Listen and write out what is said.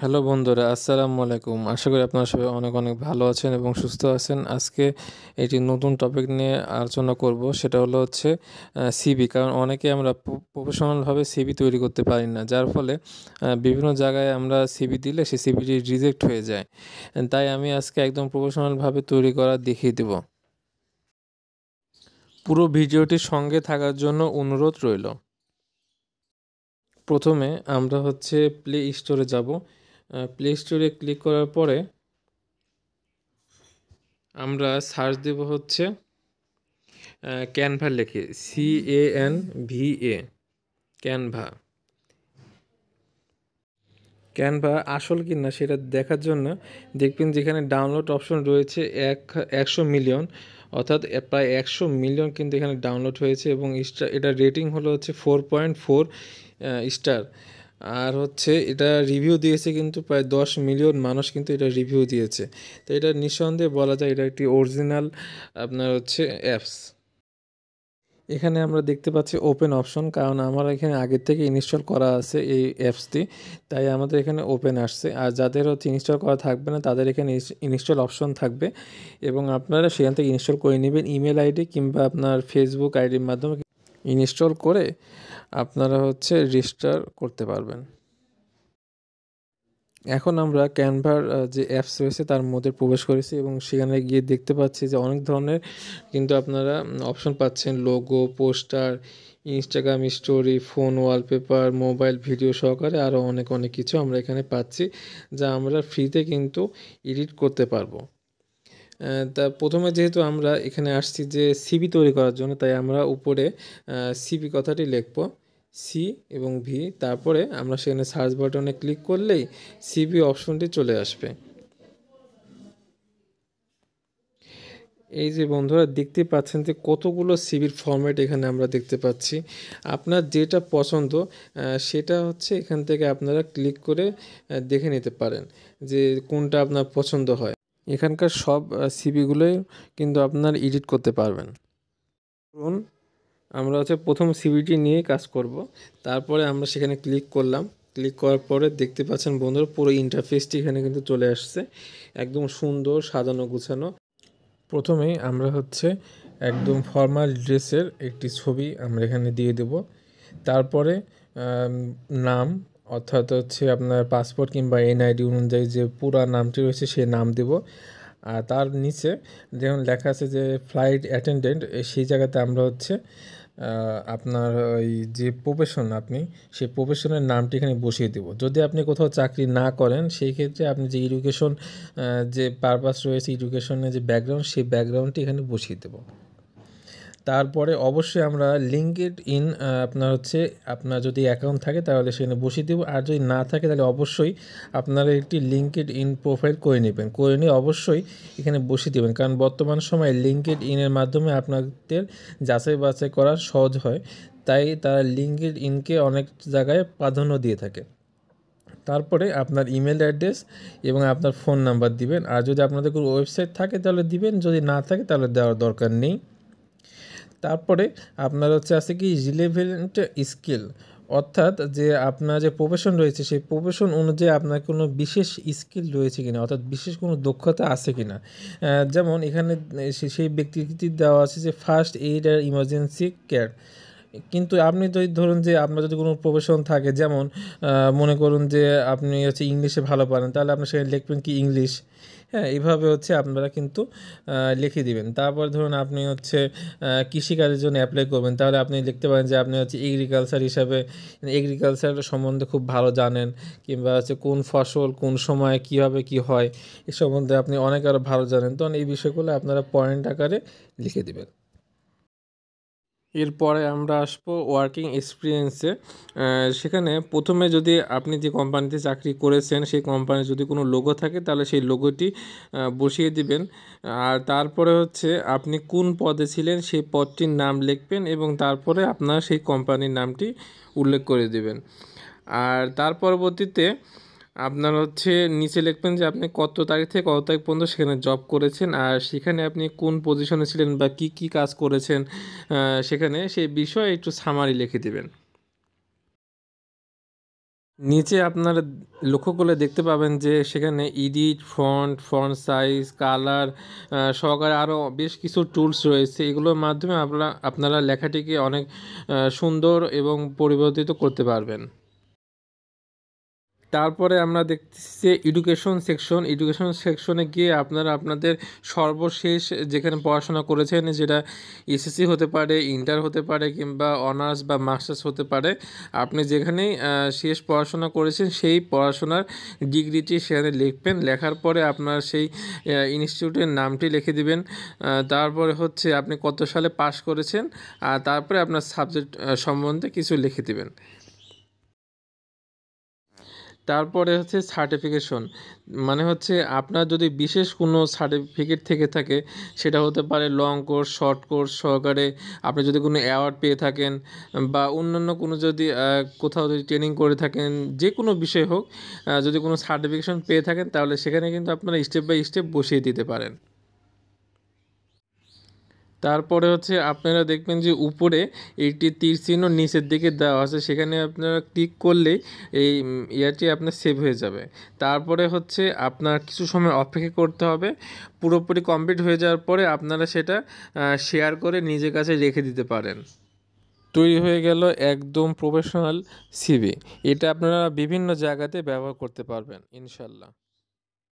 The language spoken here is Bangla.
হ্যালো বন্ধুরা, আসসালামু আলাইকুম। আশা করি আপনারা সবাই অনেক অনেক ভালো আছেন এবং সুস্থ আছেন। আজকে একটি নতুন টপিক নিয়ে আলোচনা করব, সেটা হচ্ছে সিভি। কারণ অনেকে আমরা প্রফেশনালভাবে সিভি তৈরি করতে পারি না, যার ফলে বিভিন্ন জায়গায় আমরা সিভি দিলে সেই সিভিটি রিজেক্ট হয়ে যায়। তাই আমি আজকে একদম প্রফেশনালভাবে তৈরি করা দেখিয়ে দেব। পুরো ভিডিওটির সঙ্গে থাকার জন্য অনুরোধ রইল। প্রথমে আমরা প্লে স্টোরে যাব। প্লে স্টোরে ক্লিক করার পরে আমরা সার্চ দেব ক্যানভা লিখে, CANVA, ক্যানভা। ক্যানভা আসল কি না সেটা দেখার জন্য দেখবেন যেখানে ডাউনলোড অপশন রয়েছে 100 মিলিয়ন, অর্থাৎ প্রায় 100 মিলিয়ন কিন্তু এখানে ডাউনলোড হয়েছে এবং এটা রেটিং হলো 4.4 স্টার। আর এটা রিভিউ দিয়েছে কিন্তু প্রায় 10 মিলিয়ন মানুষ কিন্তু এটা রিভিউ দিয়েছে। তো এটা নিঃসন্দেহে বলা যায় এটা একটি অরিজিনাল আপনার অ্যাপস। এখানে আমরা দেখতে পাচ্ছি ওপেন অপশন, কারণ আমার এখানে আগের থেকে ইনস্টল করা আছে এই অ্যাপসটি, তাই আমাদের এখানে ওপেন আসছে। আর যাদের ইনস্টল করা থাকবে না তাদের এখানে ইনস্টল অপশন থাকবে এবং আপনারা সেখান থেকে ইনস্টল করে নেবেন। ইমেল আইডি কিংবা আপনার ফেসবুক আইডির মাধ্যমে ইনস্টল করে আপনারা রেজিস্টার করতে পারবেন। এখন আমরা ক্যানভার যে অ্যাপস রয়েছে তার মধ্যে প্রবেশ করেছি এবং সেখানে গিয়ে দেখতে পাচ্ছি যে অনেক ধরনের কিন্তু আপনারা অপশন পাচ্ছেন, logo, poster, Instagram story, phone wallpaper, mobile video সহকারে আরও অনেক অনেক কিছু আমরা এখানে পাচ্ছি, যা আমরা ফ্রিতে কিন্তু এডিট করতে পারবো। তা প্রথমে যেহেতু আমরা এখানে আসছি যে সিভি তৈরি করার জন্য, তাই আমরা উপরে সিভি কথাটি লিখব, সি এবং ভি, তারপরে আমরা সেখানে সার্চ বাটনে ক্লিক করলেই সিভি অপশনটি চলে আসবে। এই যে বন্ধুরা দেখতে পাচ্ছেন যে কতগুলো সিভির ফরম্যাট এখানে আমরা দেখতে পাচ্ছি। আপনার যেটা পছন্দ সেটা এখান থেকে আপনারা ক্লিক করে দেখে নিতে পারেন যে কোনটা আপনার পছন্দ হয়। এখানকার সব সিভিগুলোই কিন্তু আপনার এডিট করতে পারবেন। ধরুন আমরা প্রথম সিভিটি নিয়ে কাজ করব, তারপরে আমরা সেখানে ক্লিক করলাম। ক্লিক করার পরে দেখতে পাচ্ছেন বন্ধুরা পুরো ইন্টারফেসটি এখানে কিন্তু চলে আসছে, একদম সুন্দর সাজানো গুছানো। প্রথমেই আমরা একদম ফর্মাল ড্রেসের একটি ছবি আমরা এখানে দিয়ে দেব। তারপরে নাম, অর্থাৎ আপনার পাসপোর্ট কিংবা NID অনুযায়ী যে পুরো নামটি রয়েছে সেই নাম দেব। আর তার নিচে যেমন লেখা আছে যে ফ্লাইট অ্যাটেন্ডেন্ট, সেই জায়গাতে আমরা আপনার ওই যে প্রফেশন আপনি সেই প্রফেশনের নামটি এখানে বসিয়ে দেব। যদি আপনি কোথাও চাকরি না করেন সেই ক্ষেত্রে আপনি যে এডুকেশন যে পারপাস রয়েছে, এডুকেশনের যে ব্যাকগ্রাউন্ড, সেই ব্যাকগ্রাউন্ডটি এখানে বসিয়ে দেব। তারপরে অবশ্যই আমরা লিঙ্কড ইন আপনার যদি অ্যাকাউন্ট থাকে তাহলে সেখানে বসিয়ে দেবো, আর যদি না থাকে তাহলে অবশ্যই আপনারা একটি লিঙ্কড ইন প্রোফাইল করে নেবেন, করে নিয়ে অবশ্যই এখানে বসিয়ে দেবেন। কারণ বর্তমান সময়ে লিঙ্কড ইনের মাধ্যমে আপনাদের যাচাই বাছাই করা সহজ হয়, তাই তারা লিঙ্কড ইনকে অনেক জায়গায় প্রাধান্য দিয়ে থাকে। তারপরে আপনার ইমেল অ্যাড্রেস এবং আপনার ফোন নাম্বার দিবেন, আর যদি আপনাদের কোনো ওয়েবসাইট থাকে তাহলে দিবেন, যদি না থাকে তাহলে দেওয়ার দরকার নেই। তারপরে আপনার আছে কি রিলেভেন্ট স্কিল, অর্থাৎ যে আপনার যে প্রফেশন রয়েছে সেই প্রফেশন অনুযায়ী আপনার কোনো বিশেষ স্কিল রয়েছে কিনা, অর্থাৎ বিশেষ কোনো দক্ষতা আছে কিনা। যেমন এখানে সেই ব্যক্তিটি দেওয়া আছে যে ফার্স্ট এইড আর ইমার্জেন্সি কেয়ার। কিন্তু আপনি যদি ধরুন যে আপনার যদি কোনো প্রফেশন থাকে, যেমন মনে করুন যে আপনি ইংলিশে ভালো পারেন, তাহলে আপনি সেখানে লিখবেন কি ইংলিশ। হ্যাঁ, এইভাবে আপনারা কিন্তু লিখে দিবেন। তারপর ধরুন আপনি কৃষিকাজের জন্য অ্যাপ্লাই করবেন, তাহলে আপনি লিখতে পারেন যে আপনি এগ্রিকালচার হিসাবে এগ্রিকালচার সম্বন্ধে খুব ভালো জানেন, কিংবা কোন ফসল কোন সময় কীভাবে কী হয় এ সম্বন্ধে আপনি অনেক আরও ভালো জানেন, তখন এই বিষয়গুলো আপনারা পয়েন্ট আকারে লিখে দেবেন। এরপরে আমরা আসবো ওয়ার্কিং এক্সপিরিয়েন্সে। সেখানে প্রথমে যদি আপনি যে কোম্পানিতে চাকরি করেছেন সেই কোম্পানির যদি কোনো লোগো থাকে তাহলে সেই লোগোটি বসিয়ে দিবেন। আর তারপরে আপনি কোন পদে ছিলেন সেই পদটির নাম লিখবেন এবং তারপরে আপনার সেই কোম্পানির নামটি উল্লেখ করে দেবেন। আর তার পরবর্তীতে আপনার নিচে লিখবেন যে আপনি কত তারিখ থেকে কত তারিখ পর্যন্ত সেখানে জব করেছেন, আর সেখানে আপনি কোন পজিশনে ছিলেন বা কি কি কাজ করেছেন সেখানে সেই বিষয়ে একটু সামারি লিখে দেবেন। নিচে আপনারা লক্ষ্য করলে দেখতে পাবেন যে সেখানে এডিট, ফন্ট সাইজ, কালার সহকারে আরও বেশ কিছু টুলস রয়েছে। এগুলোর মাধ্যমে আপনারা লেখাটিকে অনেক সুন্দর এবং পরিবর্তিত করতে পারবেন। তারপরে আমরা দেখতেছি এডুকেশন সেকশনে গিয়ে আপনারা আপনাদের সর্বশেষ যেখানে পড়াশোনা করেছেন, যেটা এসএসসি হতে পারে, ইন্টার হতে পারে, কিংবা অনার্স বা মাস্টার্স হতে পারে, আপনি যেখানেই শেষ পড়াশোনা করেছেন সেই পড়াশোনার ডিগ্রিটি সেখানে লিখবেন। লেখার পরে আপনার সেই ইনস্টিটিউটের নামটি লিখে দিবেন। তারপরে হচ্ছে আপনি কত সালে পাশ করেছেন, আর তারপরে আপনার সাবজেক্ট সম্বন্ধে কিছু লিখে দিবেন। তারপরে হচ্ছে সার্টিফিকেশন, মানে হচ্ছে আপনার যদি বিশেষ কোনো সার্টিফিকেট থেকে থাকে, সেটা হতে পারে লং কোর্স, শর্ট কোর্স সহকারে, আপনি যদি কোনো অ্যাওয়ার্ড পেয়ে থাকেন, বা অন্যান্য কোনো যদি কোথাও যদি ট্রেনিং করে থাকেন, যে কোনো বিষয় হোক, যদি কোনো সার্টিফিকেশন পেয়ে থাকেন, তাহলে সেখানে কিন্তু আপনারা স্টেপ বাই স্টেপ বসিয়ে দিতে পারেন। তারপরে হচ্ছে আপনারা দেখবেন যে উপরে একটি তীর চিহ্ন নিচের দিকে দেওয়া আছে, সেখানে আপনারা ক্লিক করলেই এই ইয়ারটি আপনার সেভ হয়ে যাবে। তারপরে হচ্ছে আপনার কিছু সময় অপেক্ষা করতে হবে। পুরোপুরি কমপ্লিট হয়ে যাওয়ার পরে আপনারা সেটা শেয়ার করে নিজের কাছে রেখে দিতে পারেন। তৈরি হয়ে গেল একদম প্রফেশনাল সিভি। এটা আপনারা বিভিন্ন জায়গাতে ব্যবহার করতে পারবেন ইনশাল্লাহ।